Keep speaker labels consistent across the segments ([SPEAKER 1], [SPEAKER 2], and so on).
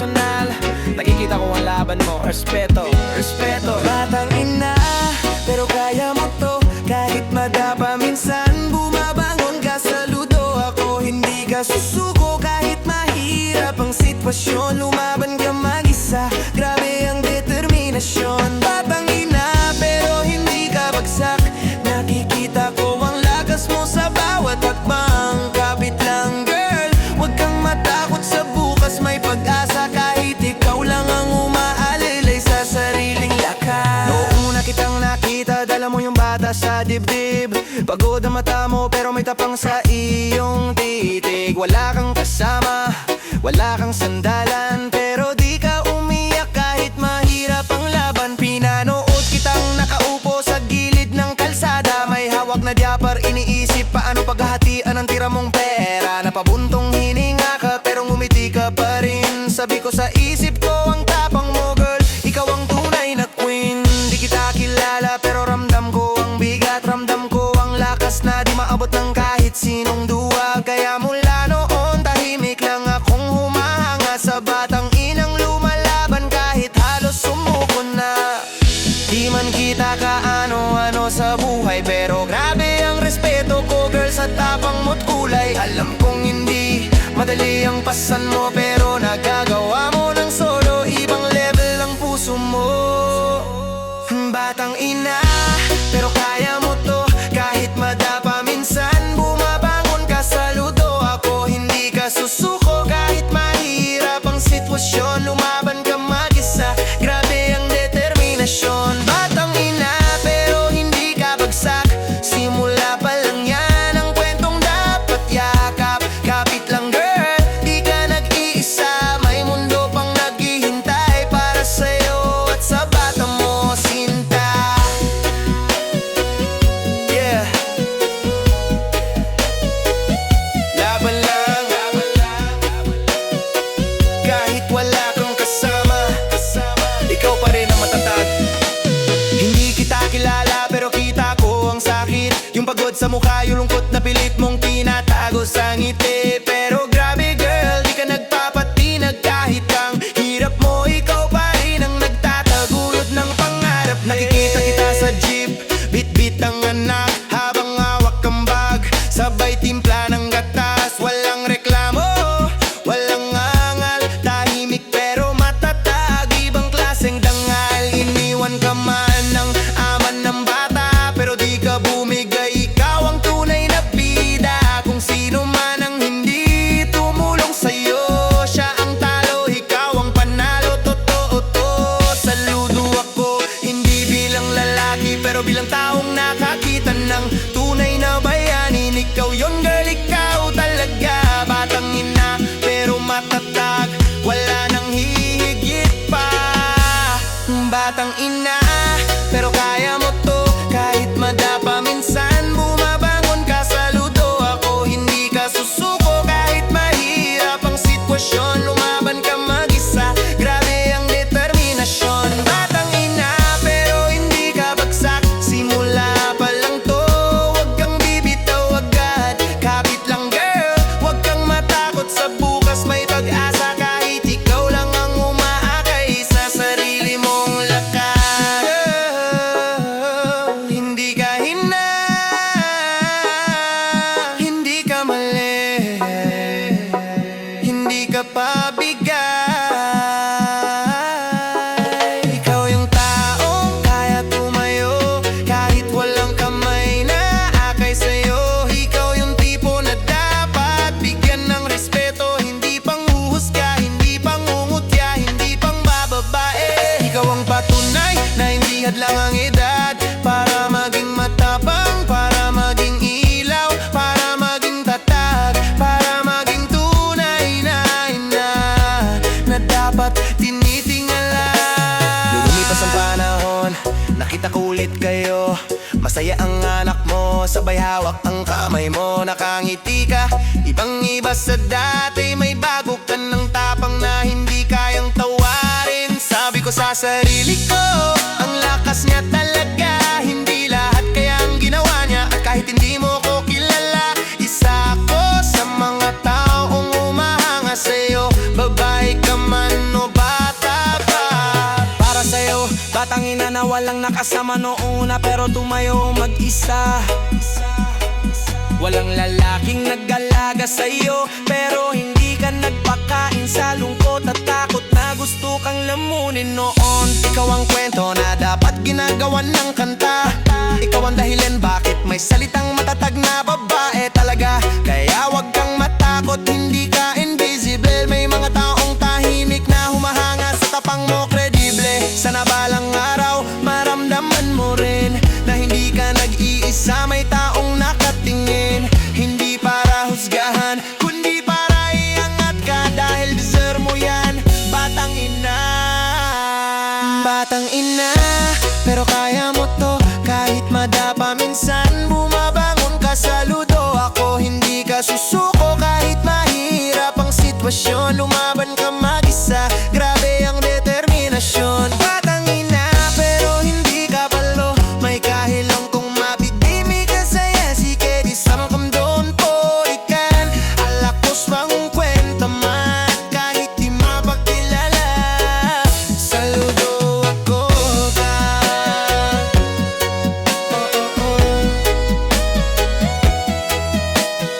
[SPEAKER 1] personal. Nakikita ko ang laban mo, respeto, respeto.
[SPEAKER 2] Batang ina, pero kaya mo to. Kahit madapa minsan, bumabangon ka sa ludo. Ako hindi ka susuko kahit mahirap ang sitwasyon. Lumaban ka mag-isa, grabe ang determinasyon. Batang ina, pero hindi ka bagsak. Nakikita ko ang lakas mo sa bawat hakbang. Kapit lang girl, huwag kang matakot sa bukas. May pag-asa kahit ikaw lang ang umaalilay sa sariling lakas. Noong una kitang nakita, dala mo yung bata sa dibdib. Pagod ang mata mo pero may tapang sa iyong titig. Wala kang kasama, wala kang sandalan, pero di ka umiyak kahit mahirap ang laban. Pinanood kitang nakaupo sa gilid ng kalsada. May hawak na diaper, iniisip paano paghahatian ang tira mong pera. Napabuntong hininga ka pero ngumiti ka pa rin. Sabi ko sa isip ko, ang tapang mo girl, ikaw ang tunay na queen. Di kita kilala pero ramdam ko ang bigat. Ramdam ko ang lakas na di maabot ng kahit sinong duwag. Kaya mula noon tahimik lang akong humahanga sa batang inang lumalaban kahit halos sumuko na. Di man kita kaano-ano sa buhay, pero grabe ang respeto ko girl sa tapang mo't kulay. Alam kong hindi madali ang pasan mo, pero nagagawa mo ng solo. Ibang level ang puso mo. Batang ina, pero kaya mo to. Kahit madapa minsan, bumabangon ka sa ludo. Ako hindi ka susuko kahit mahirap ang sitwasyon. Lumaban ka mag-isa, grabe ang determinasyon. Batang ina, pero hindi ka bagsak. Simula pa lang yan ang kwentong dapat yakap. Kapit lang girl, di ka nag-iisa. May mundo pang naghihintay para sa'yo at sa bata mo, Sinta. Yeah. Laban lang, kahit wala kang kasama, ikaw pa rin ang matatag. Hindi kita kilala pero kita ko ang sakit. Yung pagod sa mukha, yung lungkot na pilit mong tinatago sa ngiti. Pero grabe girl, di ka nagpapatinag kahit ang hirap mo. Ikaw pa rin ang nagtataguyod ng pangarap. Nakikita kita sa jeep, bit-bit ang anak habang hawak ang bag. Sabay timpla ng gatas, walang reklamo, walang angal. Tahimik pero matatag, ibang klaseng dangal. Iniwan ka man ng aman ng bata, pero di ka bumigay. Ikaw ang tunay na bida. Kung sino man ang hindi tumulong sa'yo, siya ang talo, ikaw ang panalo. Totoo to, saludo ako. Hindi bilang lalaki pero bilang taong nakakita ng tunay na bayanin. Ikaw yon girl, ikaw talaga. Batang ina pero matatag, wala nang hihigit pa. Batang ina, pero kaya mo to. Kahit madapa minsan, bumabangon ka sa ludo. Ako hindi ka susuko kahit mahirap ang sitwasyon. Lumaban ka mag-isa, grabe ang determinasyon. Batang ina, pero hindi ka bagsak. Simula pa lang to, huwag kang bibitaw agad. Kapit lang girl, huwag kang matakot sa bukas. May pag-asa kahit ikaw lang ang umaakay sa sarili mong lakas. Hindi ka hina, hindi ka mali, hindi ka pabigay. Ikaw yung taong kaya tumayo kahit walang kamay na akay sa'yo. Ikaw yung tipo na dapat bigyan ng respeto. Hindi panghuhusga, hindi pangungutya, hindi pang bababae. Ikaw ang patunay na hindi hadlang ang edad para maging matapang, para maging ilaw, para maging tatag, para maging tunay na ina na dapat tinitingala. Lumipas ang panahon, nakita ko ulit kayo. Masaya ang anak mo, sabay hawak ang kamay mo. Nakangiti ka, ibang iba sa dati. May bago ka ng tapang na hindi kayang tawarin. Sabi ko sa sarili ko, ang lakas niya talaga. Hindi lahat kaya ang ginawa niya. At kahit hindi mo ko kilala, isa ako sa mga taong umahanga sa'yo. Babae ka man o
[SPEAKER 1] Batang ina na walang nakasama noong una pero tumayo mag-isa. Walang lalaking nag-alaga sa'yo pero hindi ka nagpakain sa lungkot at takot na gusto kang lamunin noon. Ikaw ang kwento na dapat ginagawan ng kanta. Ikaw ang dahilan bakit may salitang matatag na babae talaga. Kaya wag kang matakot, hindi ka invisible. May mga taong tahimik na humahanga sa tapang mo, kredible. Sana balang araw maramdaman mo rin na hindi ka nag-iisa. May taong nakatingin, hindi para husgahan, kundi para iangat ka dahil deserve mo yan. Batang ina, batang ina, pero kaya mo to kahit madapa. Minsan bumabangon ka sa ludo. Ako hindi ka susuko kahit mahirap ang sitwasyon. Lumaban ka mag-isa, grabe ang determinasyon. Batang ina, pero hindi ka palo. May kahilang kung mapidimi ka saya. Sige, di samkam doon po ikan. Alakos pang kwenta man kahit di mapakilala. Saludo ako ka.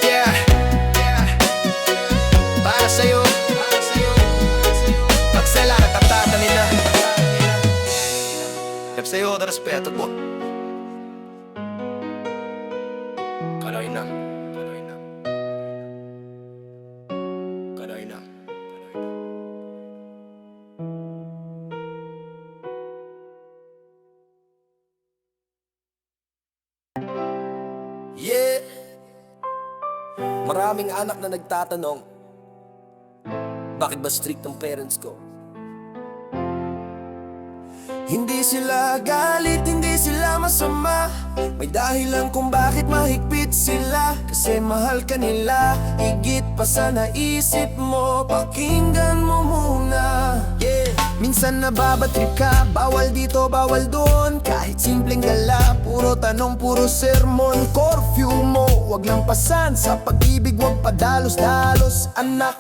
[SPEAKER 1] Yeah, para sa'yo, pagsela nagtatatanin na. Hep sa'yo da respeto po. Kaloy na, kaloy na, kaloy na.
[SPEAKER 3] Yeah. Maraming anak na nagtatanong, bakit ba strict ang parents ko? Hindi sila galit, hindi sila masama. May dahilan kung bakit mahigpit sila. Kasi mahal ka nila, higit pa sa naisip mo. Pakinggan mo muna. Yeah. Minsan nababatrip ka, bawal dito, bawal doon. Kahit simpleng gala, puro tanong, puro sermon. Curfew mo, wag lang pasan. Sa pag-ibig, wag padalos-dalos, anak.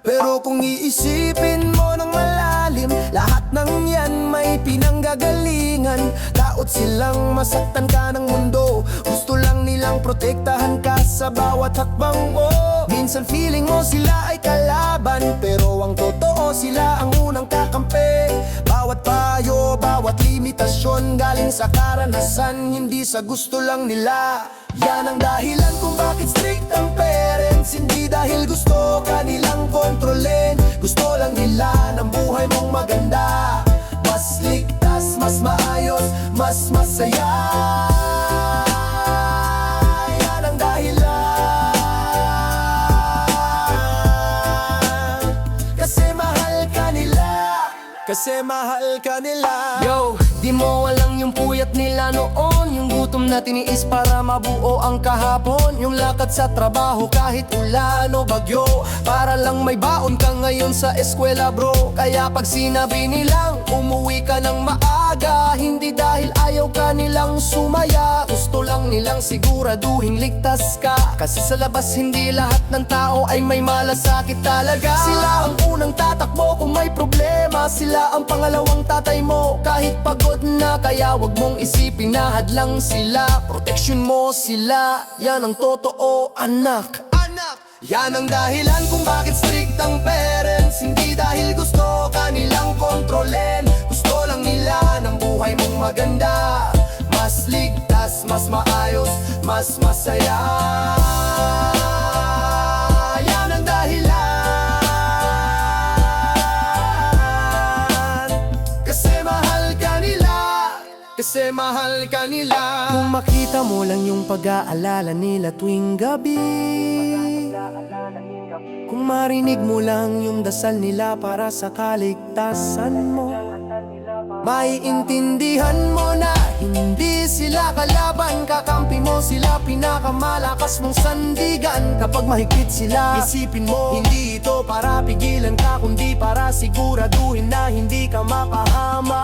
[SPEAKER 3] Pero kung iisipin mo ng malalim, lahat ng yan may pinanggagalingan. Taot silang masaktan ka ng mundo, gusto lang nilang protektahan ka sa bawat hakbang mo. Minsan feeling mo sila ay kalaban, pero ang totoo sila ang unang kakampi. Bawat payo, bawat limitasyon galing sa karanasan, hindi sa gusto lang nila. Yan ang dahilan kung bakit strict ang parents. Hindi dahil gusto ka nilang kontrolin, gusto lang nila ng buhay mong maganda. Mas ligtas, mas maayos, mas masaya. Yan ang dahilan. Kasi mahal ka nila, kasi mahal ka nila. Yo, di mo walang yung puyat nila noon. Yung gutom na tiniis para mabuo ang kahapon. Yung lakad sa trabaho kahit ulan o bagyo, para lang may baon ka ngayon sa eskwela bro. Kaya pag sinabi nilang umuwi ka ng maaga, hindi dahil ayaw ka nilang sumaya, gusto lang nilang siguraduhin ligtas ka. Kasi sa labas hindi lahat ng tao ay may malasakit talaga. Sila ang unang tatakbo kung may problema, sila ang pangalawang tatay mo kahit pagod na. Kaya wag mong isipin na hadlang sila, protection mo sila. Yan ang totoo, anak. Yan ang dahilan kung bakit strict ang parents. Hindi dahil gusto ka nilang kontrolin, gusto lang nila ng buhay mong maganda. Mas ligtas, mas maayos, mas masaya. Yan ang dahilan. Kasi mahal ka nila, kasi mahal ka nila. Kung makita mo lang yung pag-aalala nila tuwing gabi, kung marinig mo lang yung dasal nila para sa kaligtasan mo, maiintindihan mo na hindi sila kalaban. kakampi mo sila, pinakamalakas mong sandigan. Kapag mahigpit sila, isipin mo, hindi ito para pigilan ka, kundi para siguraduhin na hindi ka mapahama.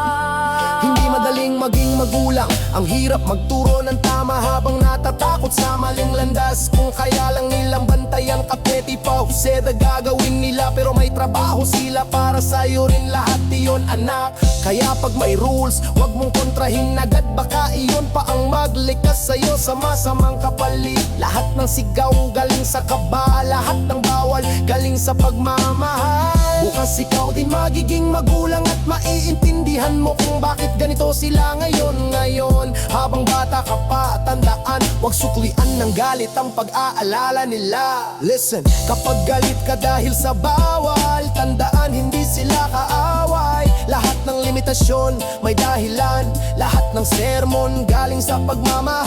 [SPEAKER 3] Hindi madaling maging magulang, ang hirap magturo ng tama habang natatakot sa maling landas. Kung kaya lang nilang bantayan ka, petty pa huseda gagawin nila, pero may trabaho sila para sa'yo rin lahat iyon, anak. Kaya pag may rules, wag mong kontrahin agad, baka iyon pa ang maglikas sa'yo sa masamang kapalit. Lahat ng sigaw galing sa kaba, lahat ng bawal galing sa pagmamahal. Bukas ikaw din magiging magulang at maiintindihan mo kung bakit ganito sila ngayon. Habang bata ka pa, tandaan, wag suklian ng galit ang pag-aalala nila. Listen, kapag galit ka dahil sa bawal, tandaan hindi sila kaaway. Lahat ng limitasyon may dahilan, lahat ng sermon galing sa pagmamahal.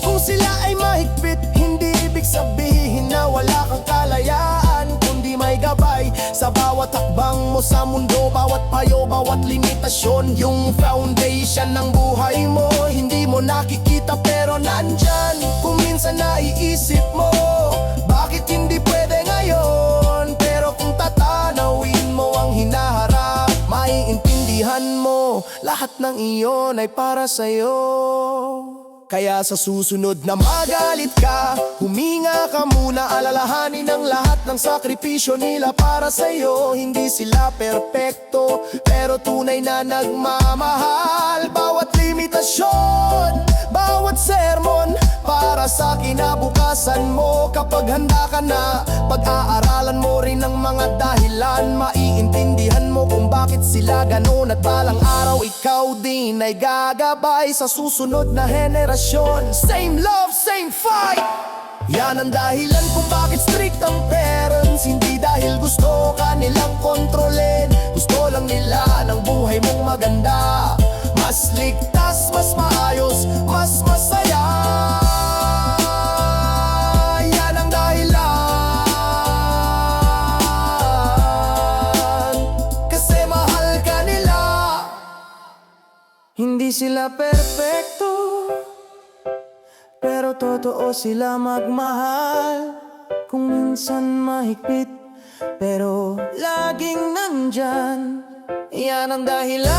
[SPEAKER 3] Kung sila ay mahigpit, hindi ibig sabihin na wala kang kalayaan, kundi may gabay sa bawat hakbang mo sa mundo. Bawat payo, bawat limitasyon, yung foundation ng buhay mo. Hindi mo nakikita pero nandyan. Kung minsan naiisip mo, bakit hindi pwede ngayon? Pero kung tatanawin mo ang hinaharap, maiintindihan mo, lahat ng iyon ay para sa'yo. Kaya sa susunod na magalit ka, huminga ka muna, alalahanin ang lahat ng sakripisyo nila para sa'yo. Hindi sila perpekto, pero tunay na nagmamahal. Bawat limitasyon, bawat sermon, para sa kinabukasan mo. Kapag handa ka na, pag-aaralan mo rin ang mga dahilan, maiintindihan mo kung bakit sila ganon. At balang araw ikaw din ay gagabay sa susunod na henerasyon. Same love, same fight. Yan ang dahilan kung bakit strict ang parents. Hindi dahil gusto ka nilang kontrolin, gusto lang nila ng buhay mong maganda, mas ligtas, mas maayos, mas masaya. Yan ang dahilan, kasi mahal ka nila. Hindi sila perfecto, pero totoo sila magmahal. Kung minsan mahigpit, pero laging nandyan. Yan ang dahilan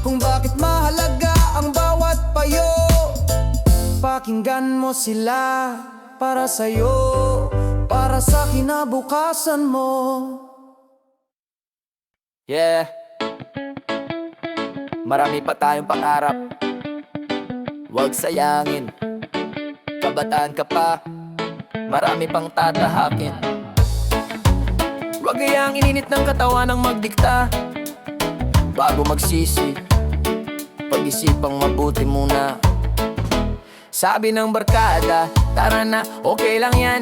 [SPEAKER 3] kung bakit mahalaga ang bawat payo. Pakinggan mo sila para sa'yo, para sa kinabukasan mo.
[SPEAKER 4] Yeah. Marami pa tayong pangarap, huwag sayangin. Kabataan ka pa, marami pang tatahakin. Huwag kayang ininit ng katawan ng magdikta. Bago magsisi, pag-isipang mabuti muna. Sabi ng barkada, tara na, okay lang yan.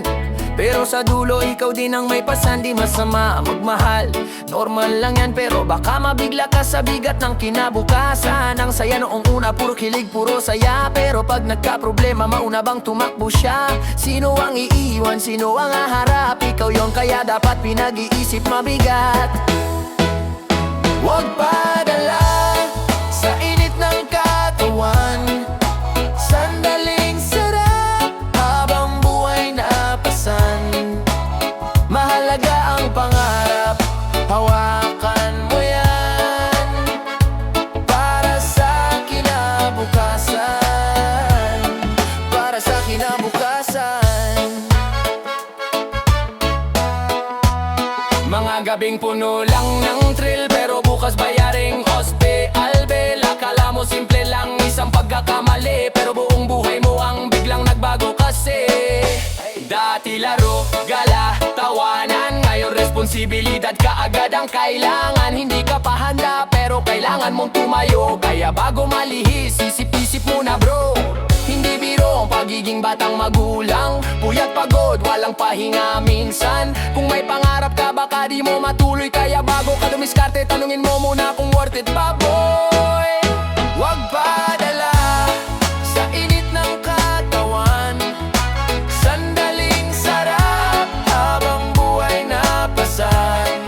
[SPEAKER 4] Pero sa dulo, ikaw din ang may pasan. Di masama magmahal, normal lang yan. Pero baka mabigla ka sa bigat ng kinabukasan. Ang saya noong una, puro kilig, puro saya. Pero pag nagka-problema, mauna bang tumakbo siya? Sino ang iiwan, sino ang haharap? Ikaw yon, kaya dapat pinag-iisip mabigat. Huwag padala sa init ng katawan, sandaling sarap habang buhay na pasan. Mahalaga ang pangarap, hawakan mo yan, para sa kinabukasan, para sa kinabukasan. Mga gabing puno lang ng thrill, pero bukas bayaring hospe albel. Akala mo simple lang isang pagkakamali, pero buong buhay mo ang biglang nagbago kasi. Dati laro, gala, tawanan, ngayon responsibilidad ka agad ang kailangan. Hindi ka pa handa pero kailangan mong tumayo, kaya bago malihis, isip-isip muna bro. Hindi biro ang pagiging batang magulang, puyat pagod, walang pahinga minsan. Kung may pangarap ka baka di mo matuloy, kaya bago ka dumiskarte, tanungin mo muna kung worth it ba boy. Huwag padala sa init ng katawan, sandaling sarap habang buhay na pasan.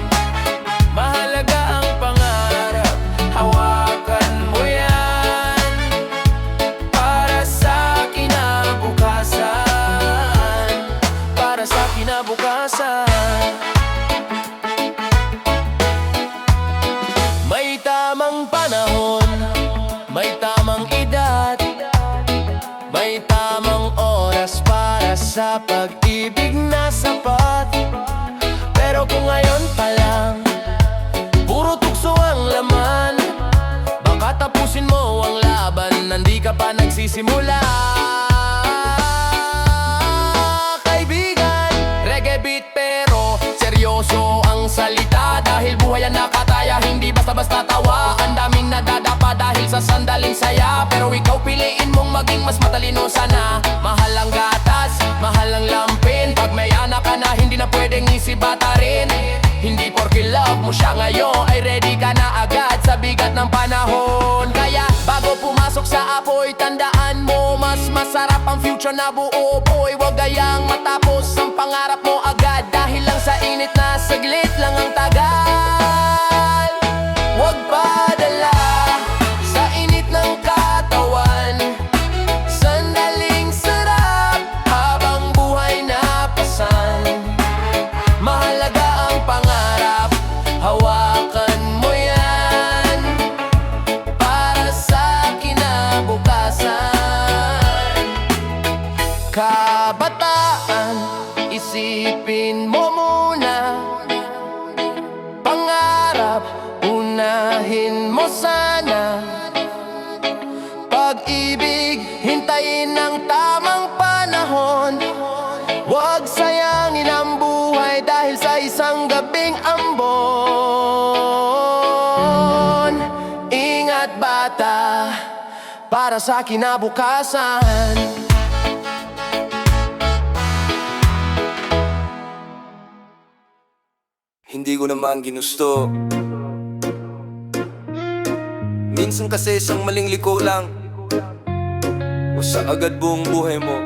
[SPEAKER 4] Mahalaga ang
[SPEAKER 2] sa pag-ibig na sapat. Pero kung ngayon pa lang puro tukso ang laman, baka tapusin mo ang laban, nandi ka pa nagsisimula. Kaibigan, reggae beat pero seryoso ang salita. Dahil buhay ang nakataya, hindi basta-basta tawa. Ang daming nadadapa dahil sa sandaling saya. Pero ikaw piliin mong maging mas matalino sana. Mahal ang gatas, mahal ang lampin. Pag may anak ka na, hindi na pwedeng isibata rin. Hindi porke love mo siya ngayon ay ready ka na agad sa bigat ng panahon. Kaya bago pumasok sa apoy, tandaan mo mas masarap ang future na buo boy. Huwag gayang matapos ang pangarap mo agad, dahil lang sa init na saglit lang ang tagal. Huwag padala sa init ng katawan, sandaling sarap habang buhay na pasan. Mahalaga ang pangarap, hawakan mo yan para sa kinabukasan. Kabataan, isipin mo muna. Pangarap, unahin mo sana. Pag-ibig, hintayin ang tamang panahon. Huwag sayangin ang buhay dahil sa isang gabing ambon. Ingat bata, para sa kinabukasan.
[SPEAKER 3] Hindi ko naman ginusto. Minsan kasi isang maling liko lang, usa agad buong buhay mo.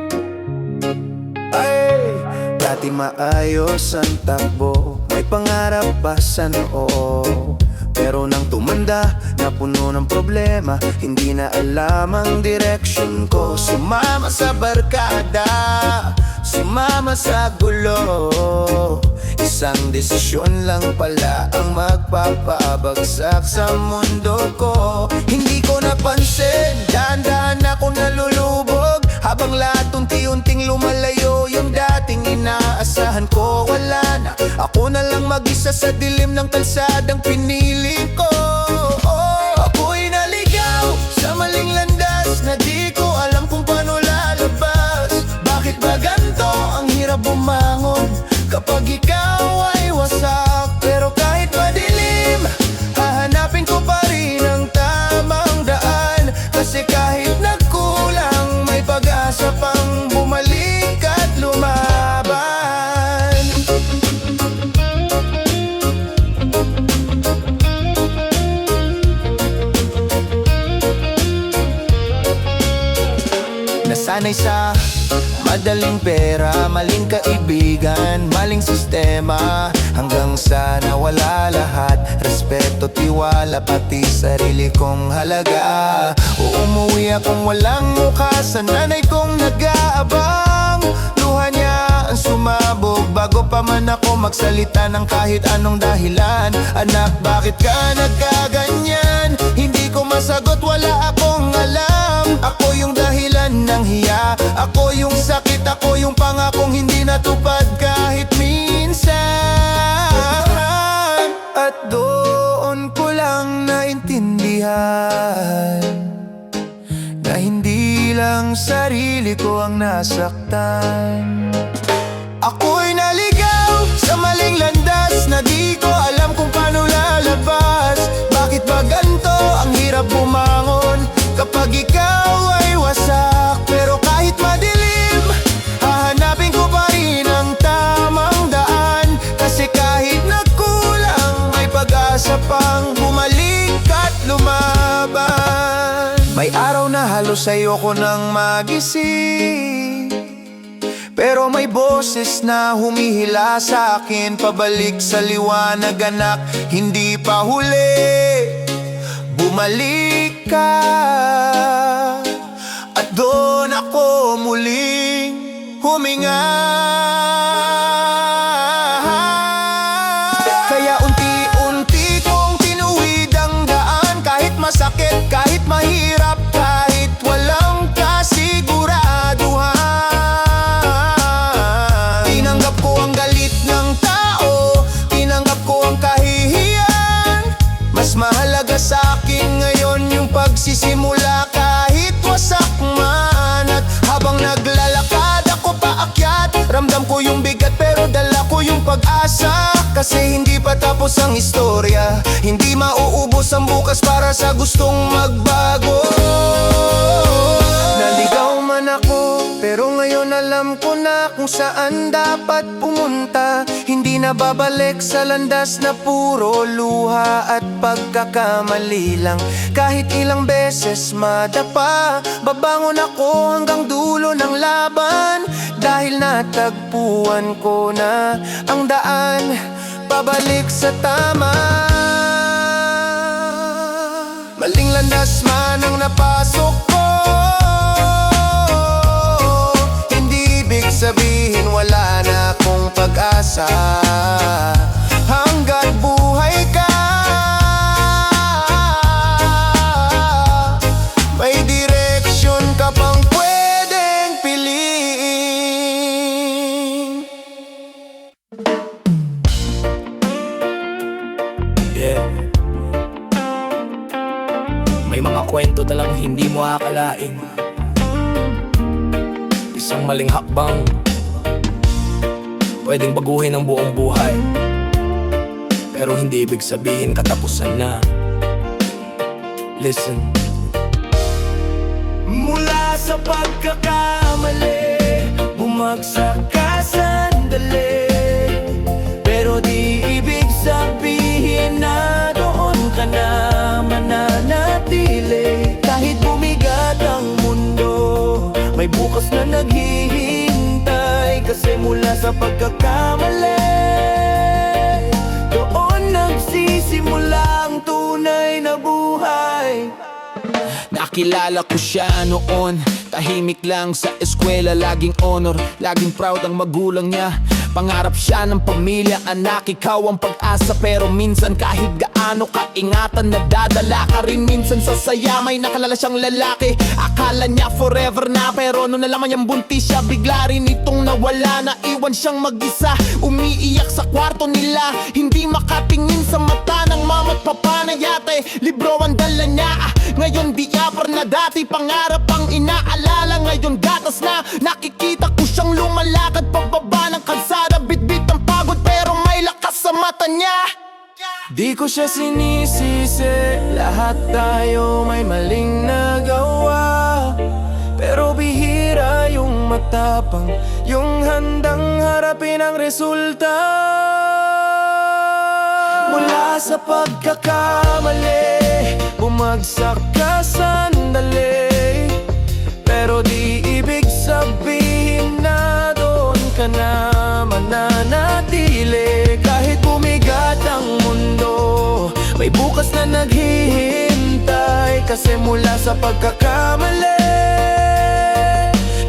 [SPEAKER 3] Ay, dati maayos ang takbo, may pangarap pa sa noo. Pero nang tumanda, napuno ng problema, hindi na alam ang direksyon ko. Sumama sa barkada, sumama sa gulo. Isang desisyon lang pala ang magpapabagsak sa mundo ko. Hindi ko napansin, dahan-dahan ako nalulubog, habang lahat unti-unting lumalayo. Yung dating inaasahan ko wala na, ako na lang mag-isa sa dilim ng kalsadang pinili ko. Ako'y naligaw sa maling landas, na di ko alam kung paano lalabas. Bakit ba ganito ang hirap bumangon kapag ikaw ay wasak? Pero kahit madilim, hahanapin ko pa rin ang tamang daan. Kasi kahit nagkulang, may pag-asa pang bumalik at lumaban. Nasanay sa madaling pera, maling kaibigan, maling sistema, hanggang sa nawala lahat. Respeto, tiwala, pati sarili kong halaga. Umuwi akong walang mukha sa nanay kong nag-aabang. Luha niya ang sumabog bago pa man ako magsalita ng kahit anong dahilan. Anak, bakit ka nagkaganyan? Hindi ko masagot, wala akong alam. Ako yung dahilan ng hiya, ako yung sakit, ako yung pangakong hindi natupad kahit minsan. At doon ko lang naintindihan na hindi lang sarili ko ang nasaktan. Ako'y naligaw sa maling landas, na di ko alam kung paano lalabas. Bakit ba ganito ang hirap bumangon kapag ikaw ay wasak? Pero kahit madilim, hahanapin ko pa rin ang tamang daan. Kasi kahit nagkulang, may pag-asa pang bumalik at lumaban. May araw na halos ayoko nang magising, pero may boses na humihila sa akin pabalik sa liwanag. Anak, hindi pa huli, bumalik ka. At doon ako muling huminga. Kaya unti-unti kong tinuwid ang daan, kahit masakit, kahit mahirap, kahit walang kasiguraduhan. kasi hindi pa tapos ang istorya. Hindi mauubos ang bukas para sa gustong magbago. Naligaw man ako, pero ngayon alam ko na kung saan dapat pumunta. Hindi na babalik sa landas na puro luha at pagkakamali lang. Kahit ilang beses madapa, babangon ako hanggang dulo ng laban. Dahil natagpuan ko na ang daan pabalik sa tama. Maling landas man ang napasok ko, hindi ibig sabihin wala na akong pag-asa. Hanggat buhay ka, may direksyon ka pang pwedeng piliin.
[SPEAKER 4] Yeah. May mga kwento talang hindi mo akalain. Isang maling hakbang pwedeng baguhin ang buong buhay, pero hindi ibig sabihin katapusan na. Listen.
[SPEAKER 3] Mula sa pagkakamali, bumagsak ka sandali, pero di ibig sabihin na doon ka na mananatili. Kahit bumigat ang mundo, may bukas na naghihintay. Kasi mula sa pagkakamali, doon nagsisimula ang tunay na buhay.
[SPEAKER 1] Nakilala ko siya noon, tahimik lang sa eskwela, laging honor, laging proud ang magulang niya. Pangarap siya ng pamilya, anak, ikaw ang pag-asa. Pero minsan kahit gaano kaingatan, nadadala ka rin minsan sa saya. May nakalala siyang lalaki, akala niya forever na, pero nung nalaman niyang buntis siya, bigla rin itong nawala. Naiwan siyang mag-isa, umiiyak sa kwarto nila, hindi makatingin sa mata ng mama at papa na yate. Libro ang dala niya, ngayon diaper na dati. Pangarap ang inaalala, ngayon gatas na. Nakikita ko siyang lumalakad pababa ng kalsada, bitbit ang pagod pero may lakas sa mata niya.
[SPEAKER 3] Di ko siya sinisisi, lahat tayo may maling nagawa. Pero bihira yung matapang, yung handang harapin ang resulta. Mula sa pagkakamali, bumagsak ka sandali, pero di ibig sabihin na doon ka na mananatili. Kahit bumigat ang mundo, may bukas na naghihintay. Kasi mula sa pagkakamali,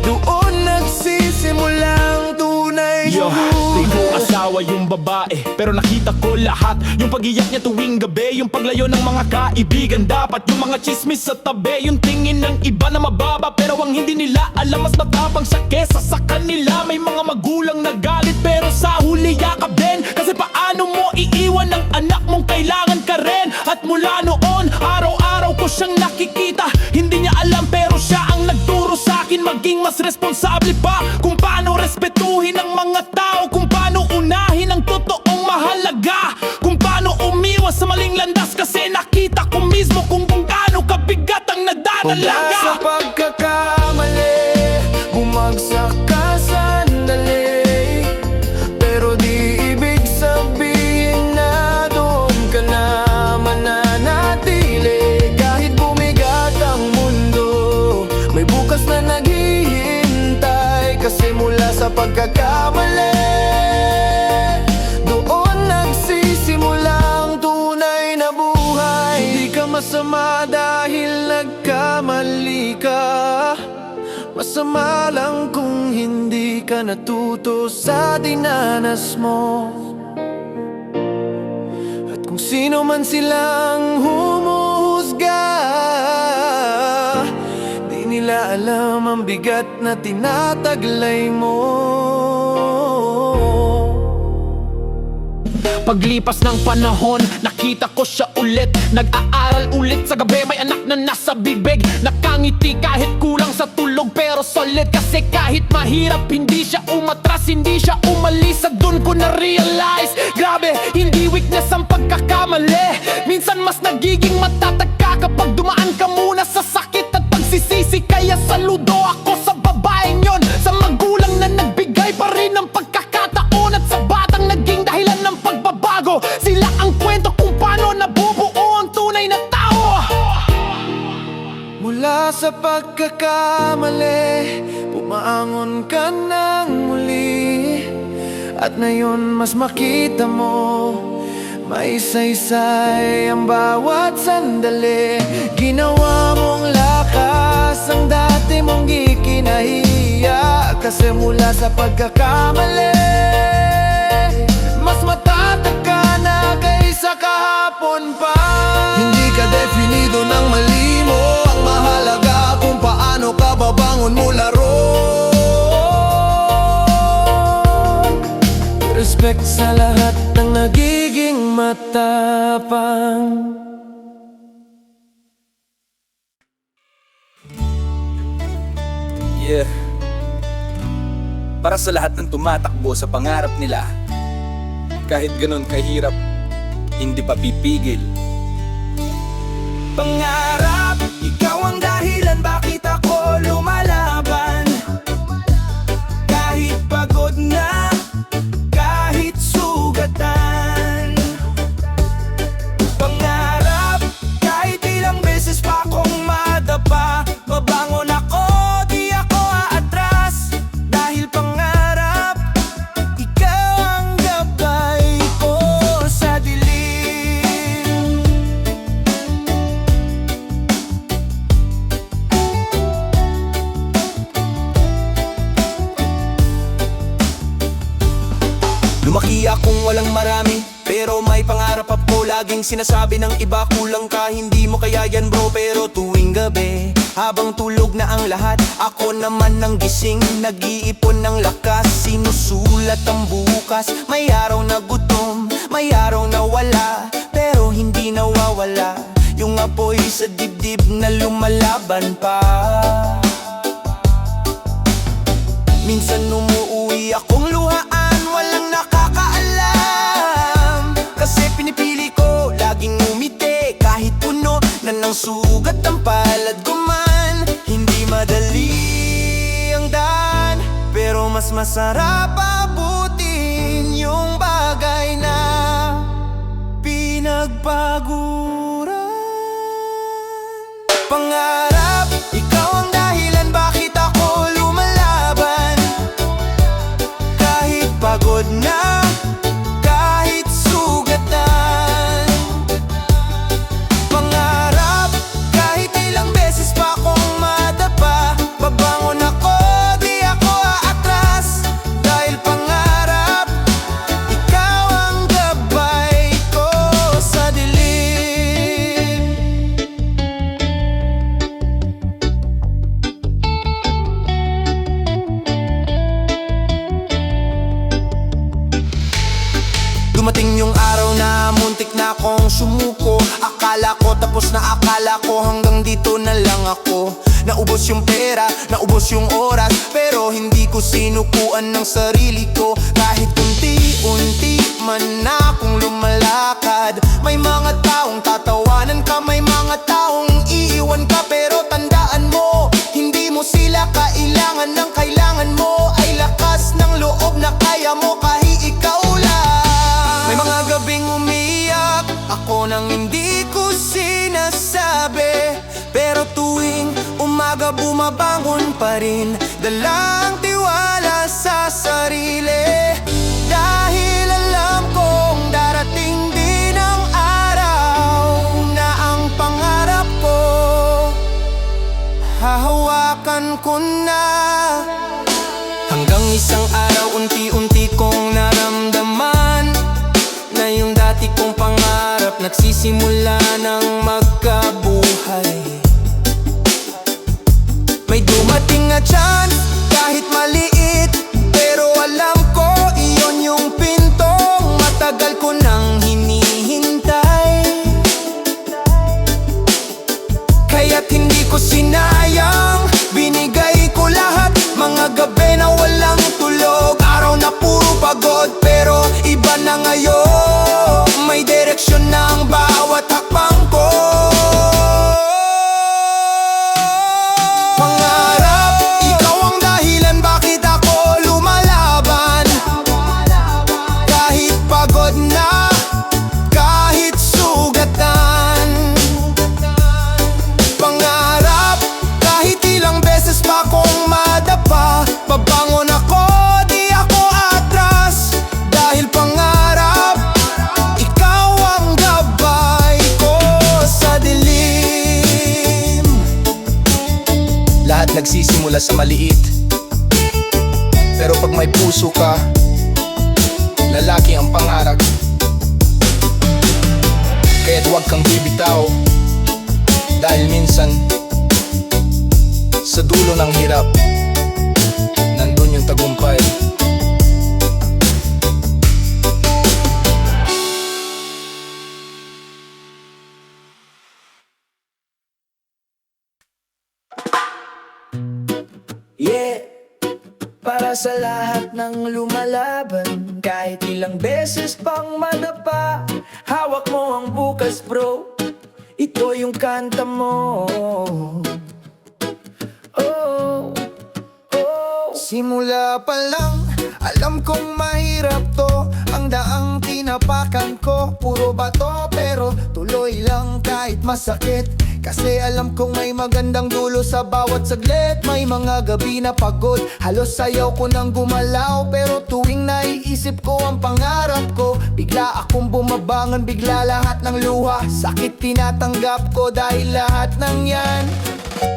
[SPEAKER 3] doon nagsisimula ang tunay na
[SPEAKER 5] Di ko
[SPEAKER 3] buhay.
[SPEAKER 5] asawa yung babae, pero nakita ko lahat. Yung pag-iyak niya tuwing gabi, yung paglayo ng mga kaibigan. Dapat yung mga chismis sa tabi, yung tingin ng iba na mababa, pero ang hindi nila alam, mas matapang siya kesa sa kanila. May mga magulang na galit, pero sa huli yakap din. Kasi paano mo iiwan ng anak mong kailangan ka rin? At mula noon, araw-araw ko siyang nakikita. Hindi niya alam pero siya ang nagturo sa akin maging mas responsable pa. Kung paano respetuhin ang mga tao, kung paano unahin ang totoong mahalaga, kung paano umiwas sa maling landas. Kasi nakita ko mismo kung gaano kabigat ang
[SPEAKER 3] Mula
[SPEAKER 5] nagdadalaga.
[SPEAKER 3] sa pagkakamali, bumagsak ka sandali, pero di ibig sabihin na doon ka na mananatili. Kahit bumigat ang mundo, may bukas na naghihintay. Kasi mula sa pagkakamali, doon nagsisimula ang tunay na buhay. Hindi ka masama dahil nagkamali ka, masama lang kung hindi ka natuto sa dinanas mo. At kung sino man silang humuhusga, di nila alam ang bigat na tinataglay mo.
[SPEAKER 5] Paglipas ng panahon, nakita ko siya ulit. Nag-aaral ulit sa gabi, may anak na nasa bibig. Nakangiti kahit kulang sa tulog. tulog pero solid. Kasi kahit mahirap hindi siya umatras, hindi siya umalis. Sa dun ko na-realize, grabe, hindi weakness ang pagkakamali. Minsan mas nagiging matatag ka kapag dumaan ka muna sa sakit at pagsisisi. Kaya saludo ako sa babaeng yon, sa magulang na nagbigay pa rin ng pagkakataon, at sa batang naging dahilan ng pagbabago. Sila ang kwento kung paano nabubuo ang tunay na tao.
[SPEAKER 3] Mula sa pagkakamali, bumangon ka ng muli. At ngayon mas makita mo, may saysay ang bawat sandali. Ginawa mong lakas ang dati mong ikinahiya. Kasi mula sa pagkakamali, mas matatag ka na kaysa kahapon pa. Hindi ka definido ng mali mo, ang mahalaga kung paano ka babangon mula roon. Respect sa lahat ng nagiging matapang.
[SPEAKER 2] Yeah. Para sa lahat ng tumatakbo sa pangarap nila, kahit ganun kahirap, hindi pa pipigil.
[SPEAKER 1] Pangarap, ikaw ang dahilan bakit ako lumalaban. Kahit pagod na, kahit sugatan. Pangarap, kahit ilang beses pa akong madapa, babangon ako, di ako aatras. Dahil pangarap, ikaw ang gabay ko sa dilim. Lumaki akong walang marami, pero may pangarap ako. Laging sinasabi ng iba, kulang ka, hindi mo kaya yan bro. Pero tuwing gabi, habang tulog na ang lahat, ako naman ang gising, nag-iipon ng lakas. Sinusulat ang bukas, may araw na gutom, may araw na wala, pero hindi nawawala yung apoy sa dibdib na lumalaban pa. Minsan umuuwi akong luhaan, walang nakakaalam. Kasi pinipili ko laging umiti, kahit puno na ng sugat ang palad ko man. Hindi madali ang daan, pero mas masarap abutin yung bagay na pinagpaguran. Pangarap, ikaw ang dahilan bakit ako lumalaban. Kahit pagod na, kahit sugatan. Pangarap, kahit ilang beses pa akong madapa, babangon ako, di ako aatras. Dahil pangarap, ikaw ang gabay ko sa dilim. Dumating yung araw na muntik na akong sumuko. Akala ko tapos na, akala ko hanggang dito na lang ako. Naubos yung pera, naubos yung oras, pero hindi ko sinukuan ng sarili ko. Kahit unti-unti man na akong lumalakad, may mga taong tatawanan ka, may mga taong iiwan ka. Pero tandaan mo, hindi mo sila kailangan, ng kailangan mo ay lakas ng loob na kaya mo kahit ikaw lang. May mga gabing umiyak ako nang hindi ko sinasabi, pero tuwing umaga bumabangon pa rin, dalang tiwala sa sarili. Dahil alam kong darating din ang araw na ang pangarap ko hahawakan ko na. Hanggang isang araw unti-unti kong naramdaman na yung dati kong pangarap nagsisimula ng magkabuhay. May dumating na chance, kahit maliit, pero alam ko iyon yung pintong matagal ko nang hinihintay. Kaya't hindi ko sinayang, binigay
[SPEAKER 2] nagsisimula sa maliit. Pero pag may puso ka, lalaki ang pangarap. Kaya't huwag kang bibitaw, dahil minsan sa dulo ng hirap nandun yung tagumpay.
[SPEAKER 3] Yeah, para sa lahat ng lumalaban, kahit ilang beses pang madapa, hawak mo ang bukas bro, ito yung kanta mo. Oh, oh. Simula pa lang, alam kong mahirap to, ang daang tinapakan ko, puro bato pero tuloy lang kahit masakit. Kasi alam kong may magandang dulo sa bawat saglit. May mga gabi na pagod, halos sayaw ko nang gumalaw. Pero tuwing naiisip ko ang pangarap ko, bigla akong bumabangon, bigla lahat ng luha. Sakit tinatanggap ko dahil lahat ng yan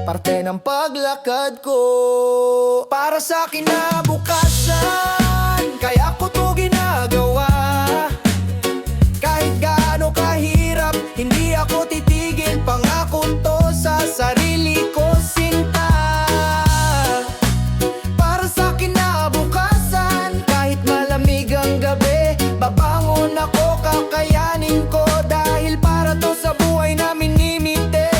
[SPEAKER 3] parte ng paglakad ko. Para sa kinabukasan, kaya ko to ginagawa. Kahit gaano kahirap, hindi ako titigil. Pangako to sa sarili ko, sinta. Para sa kinabukasan, kahit malamig ang gabi, babangon ako, kakayanin ko. Dahil para to sa buhay namin nimite.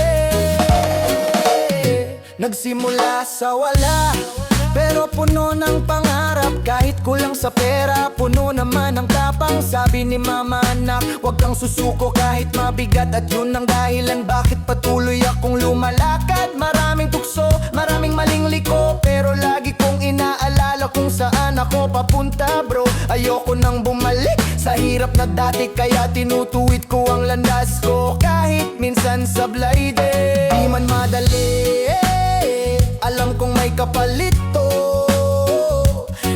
[SPEAKER 3] Nagsimula sa wala, pero puno ng pangarap. Kahit kulang sa pera, puno naman ang tapang. Sabi ni mama, anak, huwag kang susuko kahit mabigat. At yun ang dahilan bakit patuloy akong lumalakad. Maraming tukso, maraming maling liko, pero lagi kong inaalala kung saan ako papunta bro. Ayoko nang bumalik sa hirap na dati, kaya tinutuwid ko ang landas ko. Kahit minsan sablay din, di man madali, alam kong may kapalit to.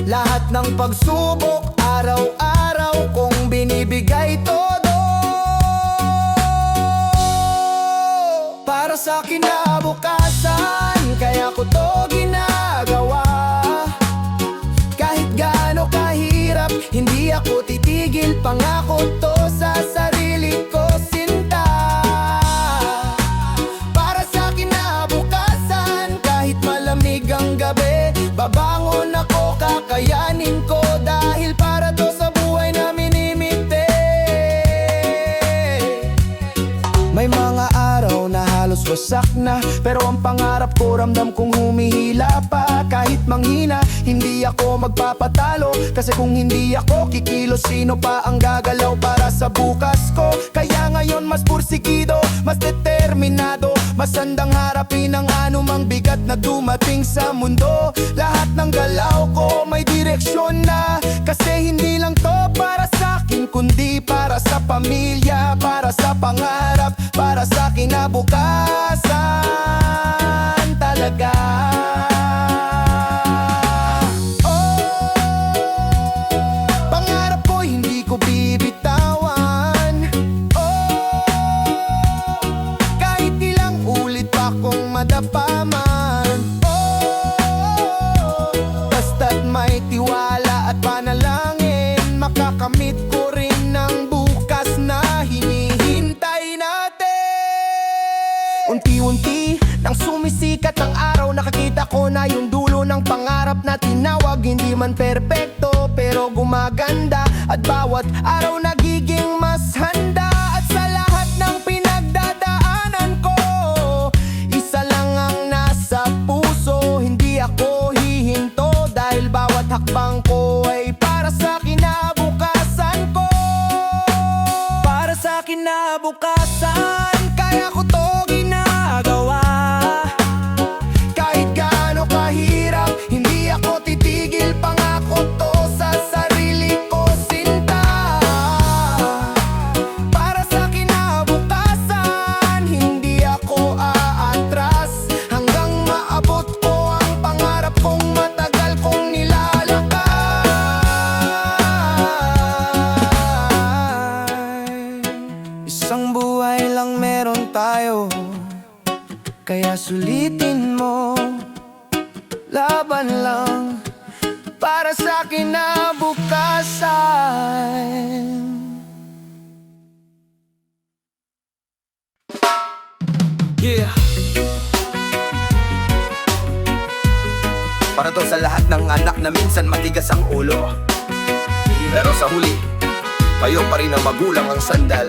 [SPEAKER 3] Lahat ng pagsubok, araw-araw kong binibigay todo. Para sa kinabukasan, kaya ko to ginagawa. Kahit gaano kahirap, hindi ako titigil. Pangako to sa sarili ko, sinta. Para sa kinabukasan, kahit malamig ang gabi, babangon ako, kakayanin ko. Dahil para to sa buhay namin imite. May mga araw na halos wasak na, pero ang pangarap ko ramdam kong humihila pa. Kahit manghina, hindi ako magpapatalo. Kasi kung hindi ako kikilos, sino pa ang gagalaw para sa bukas ko? Kaya ngayon mas pursigido, mas determinado, mas handang harapin ang anumang bigat na dumating sa mundo. Lahat ng galaw ko may direksyon na, kasi hindi lang to para sa akin, kundi para sa pamilya, para sa pangarap, para sa kinabukasan talaga. Oh, pangarap ko hindi ko bibitawan. Oh, kahit ilang ulit pa kong madapa man. Oh, basta't may tiwala at panalangin, makakamit ko rin ang bukas na hinihintay natin. Unti-unti nang sumisikat ang araw, nakakita ko na yung dulo ng pangarap na tinawag. Hindi man perpekto, pero gumaganda. At bawat araw nagiging mas handa. At sa lahat ng pinagdadaanan ko, isa lang ang nasa puso. Hindi ako hihinto, dahil bawat hakbang ko ay para sa kinabukasan ko. Para sa kinabukasan, kaya ko to ginagawa. Kahit gaano kahirap, hindi ako titigil. Pangako to sa sarili ko, sinta. Para sa kinabukasan, hindi ako aatras, hanggang maabot ko ang pangarap kong matagal kong nilalakay. Isang buhay lang meron tayo, kaya sulitin mo. laban lang para sa kinabukasan.
[SPEAKER 2] Yeah. Para to sa lahat ng anak na minsan matigas ang ulo, pero sa huli, payo pa rin ang magulang ang sandal.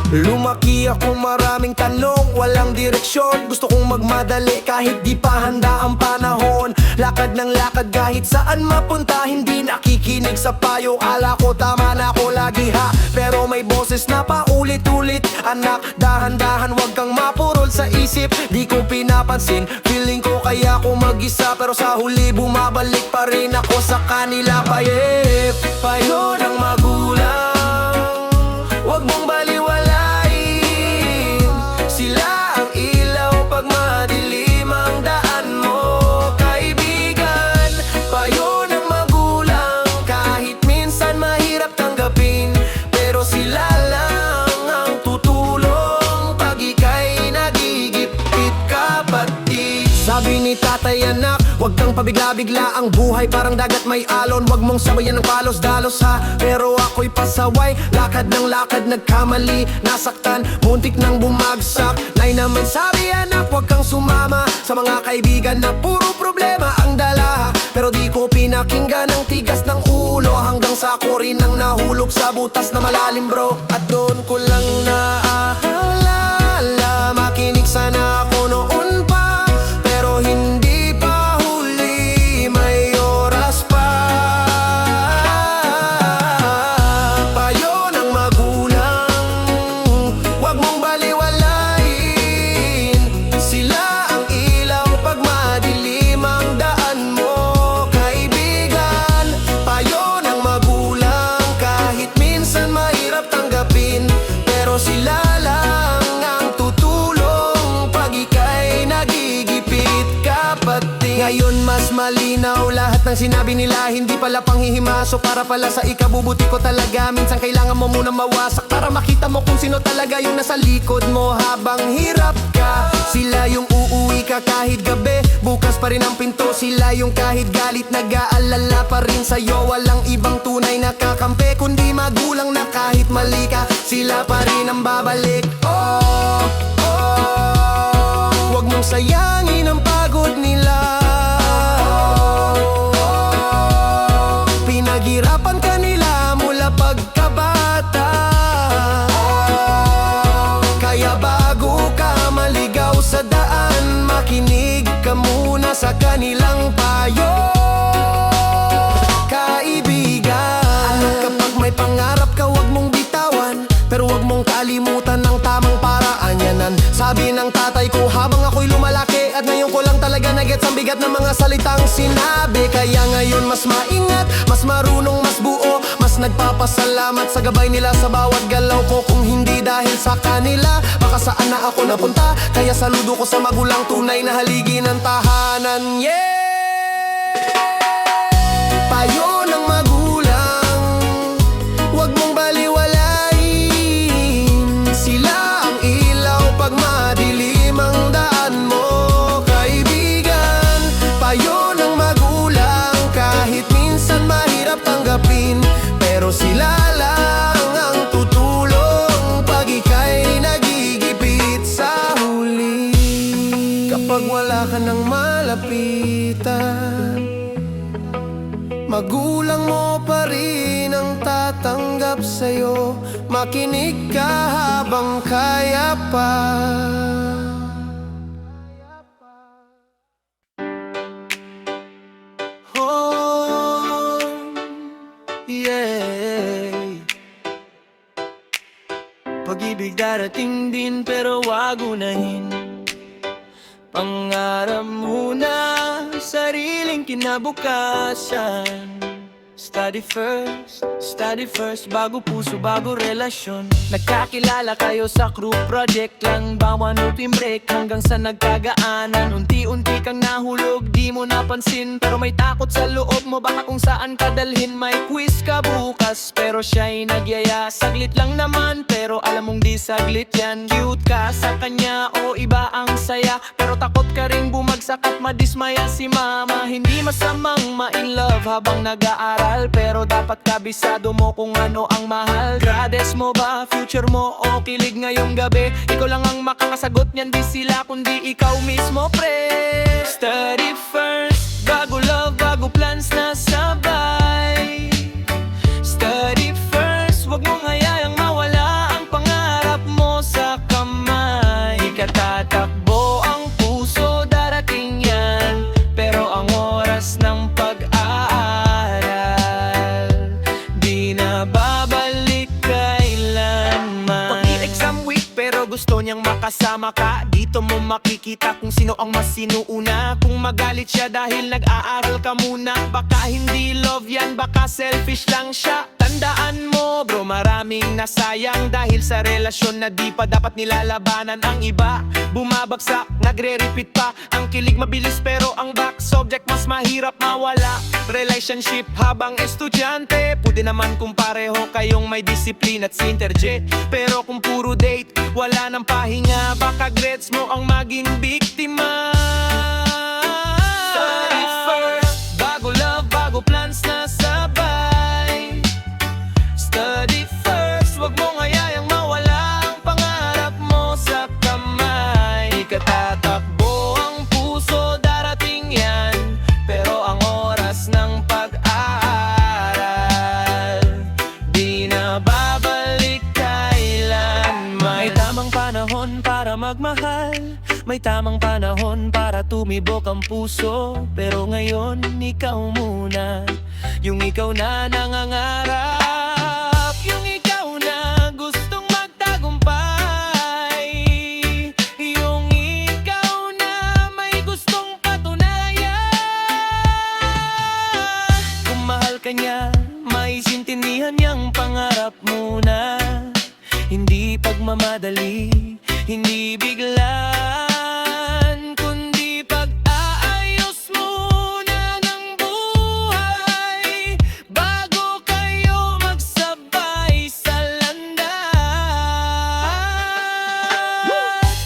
[SPEAKER 3] Lumaki ako maraming tanong, walang direksyon. Gusto kong magmadali kahit di pa handa ang panahon. Lakad ng lakad kahit saan mapunta, hindi nakikinig sa payo. Ala ko tama na ako lagi ha, pero may boses na paulit-ulit. Anak, dahan-dahan, wag kang mapurol sa isip. Di ko pinapansin, feeling ko kaya ako mag-isa, pero sa huli bumabalik pa rin ako sa kanila. Payo ng magulang, wag mong baliwalain. Sila ang ilaw pag madilim ang daan mo, kaibigan. Payo ng magulang, kahit minsan mahirap tanggapin, pero sila lang ang tutulong pag ika'y nagigipit, kapatid. Sabi ni tatay, anak, wag kang pabigla-bigla, ang buhay parang dagat may alon. Wag mong sabayan ng palos-dalos ha, pero ako'y pasaway. Lakad ng lakad, nagkamali, nasaktan, muntik nang bumagsak. Nay naman sabi, anak, wag kang sumama sa mga kaibigan na puro problema ang dala. Pero di ko pinakinggan ang tigas ng ulo, hanggang sa ako rin ang nahulog sa butas na malalim, bro. At doon ko lang naaalala, makinig sana ako noon pa, pero hindi pa huli, may oras pa. Payo ng magulang, wag mong baliwalain. Sila ang ilaw pag madilim ang daan mo, kaibigan. Payo ng magulang, kahit minsan mahirap tanggapin, pero sila lang ang tutulong pag ika'y nagigipit, kapatid. Ngayon mas malinaw lahat ng sinabi nila, hindi pala panghihimaso, para pala sa ikabubuti ko talaga. Minsan kailangan mo muna mawasak para makita mo kung sino talaga yung nasa likod mo habang hirap ka. Sila yung uuwi ka kahit gabi, bukas pa rin ang pinto. Sila yung kahit galit nag-aalala pa rin sa'yo. Walang ibang tunay na kakampi, kundi magulang na kahit mali ka, sila pa rin ang babalik. Oh, oh, wag mong sayangin ang pagod nila. Pinaghirapan ka nila mula pagkabata, kaya bago ka maligaw sa daan, makinig ka muna sa kanilang payo, kaibigan. Kapag may pangarap ka, wag mong bitawan, pero wag mong kalimutan ang tamang paraan. Yanan sabi ng tatay ko habang ako'y lumalaki, at ngayon ko lang talaga nagets ang bigat ng mga salitang sinabi. Kaya ngayon mas maingat, mas marunong, mas buo, mas nagpapasalamat sa gabay nila sa bawat galaw ko. Kung hindi dahil sa kanila, baka saan na ako napunta. Kaya saludo ko sa magulang, tunay na haligi ng tahanan. Yeah! Payo ng magulang, wag mong baliwalain. Sila ang ilaw pag madilim ang daan mo, kaibigan. Payo ng magulang, kahit minsan mahirap tanggapin, pero sila lang ang tutulong pag ika'y nagigipit sa huli. Kapag wala ka nang malapitan, magulang mo pa rin ang tatanggap sa'yo. Makinig ka habang kaya pa. Oh, yeah. Pag-ibig darating din, pero wag unahin. Pangarap muna sariling kinabukasan. Study first,
[SPEAKER 4] Study first, bago puso, bago relasyon. Nagkakilala kayo sa group project lang. Bawang team break hanggang sa nagkagaanan. Unti-unti kang nahulog, di mo napansin. Pero may takot sa loob mo, baka kung saan ka dalhin. May quiz ka bukas, pero siya'y nagyaya. Saglit lang naman, pero alam mong di saglit yan. Cute ka sa kanya o iba ang saya, pero takot ka ring bumagsak at madismaya si mama. Hindi masamang ma-in love habang nag-aaral, pero dapat kabisado mo kung ano ang mahal. Grades mo ba, future mo o kilig ngayong gabi? Ikaw lang ang makakasagot niyan, di sila kundi ikaw mismo, pre. Study first, bago love, bago plans na sabay. Study first, wag mong hayayang mawala ang pangarap mo sa kamay. Di ka tatakbo, ang puso darating yan, pero ang oras ng pag-aaral di na babalik kailanman. Pag-i-exam week pero gusto niyang makasama ka. Dito mo makikita kung sino ang mas sinuuna. Kung magalit siya dahil nag-aaral ka muna, baka hindi love yan, baka selfish lang siya. Tandaan mo bro, maraming nasayang dahil sa relasyon na di pa dapat nilalabanan. Ang iba bumabagsak, nagre-repeat pa. Ang kilig mabilis pero ang back subject mas mahirap mawala. Relationship habang estudyante, pwede naman kung pareho kayong may disiplina at sinterjet. Pero kung puro date, wala nang pahinga, baka grades mo ang maging biktima. Study first, bago love, bago plans na sabay. Study first, wag mong hayayang mawala ang pangarap mo sa kamay. Di ka tatakbo, ang puso darating yan, pero ang oras ng pag-aaral di na babalik kailanman. May tamang panahon para magmahal, may tamang panahon para tumibok ang puso. Pero ngayon, ikaw muna, yung ikaw na nangangarap, yung ikaw na gustong magtagumpay, yung ikaw na may gustong patunayan. Kung mahal ka niya, maisintindihan niyang pangarap muna. Hindi pagmamadali, hindi biglan, kundi pag-aayos muna ng buhay bago kayo magsabay sa landas.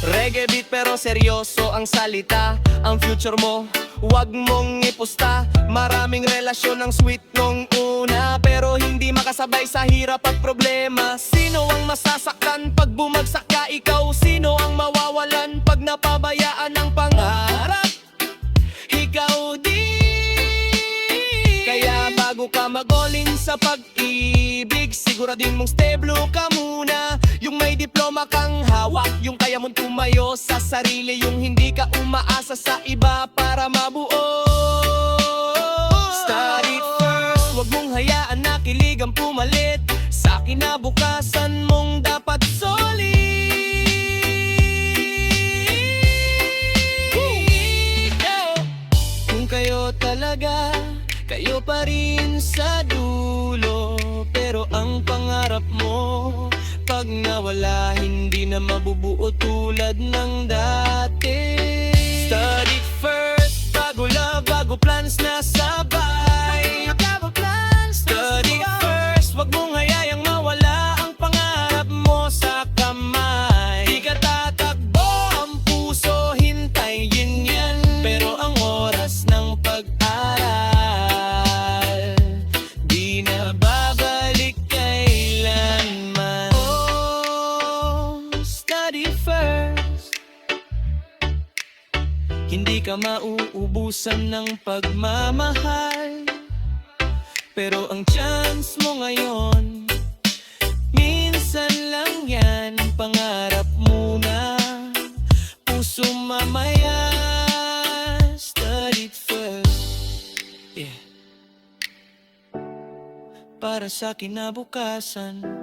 [SPEAKER 4] Reggae beat pero seryoso ang salita. Ang future mo, wag mong ipusta. Maraming relasyon ang sweet nung una, pero hindi makasabay sa hirap at problema. Sino ang masasaktan pag bumagsak ka? Ikaw. Sino ang mawawalan pag napabayaan ang pangarap? Ikaw din. Kaya bago ka mag-all-in sa pag-ibig, siguradin mong stable ka muna. Yung may diploma kang hawak, yung kaya mong tumayo sa sarili, yung hindi ka umaasa sa iba para mabuo. Study first, wag mong hayaan na kilig ang pumalit sa kinabukasan mong dapat solid. Kung kayo talaga, kayo pa rin sa dulo, pero ang pangarap mo pag nawala, hindi na mabubuo tulad ng dati. Study first, bago love, bago plans na sabay. Study first, wag mong hayayang mawala ang pangarap mo sa kamay. Di ka tatakbo, ang puso hintayin yan, pero ang oras ng pag-aral di na babalik kailanman. Oh, study first. Hindi ka mauubusan ng pagmamahal, pero ang chance mo ngayon, minsan lang yan. Pangarap muna, puso mamaya. Study first, yeah. Para sa kinabukasan.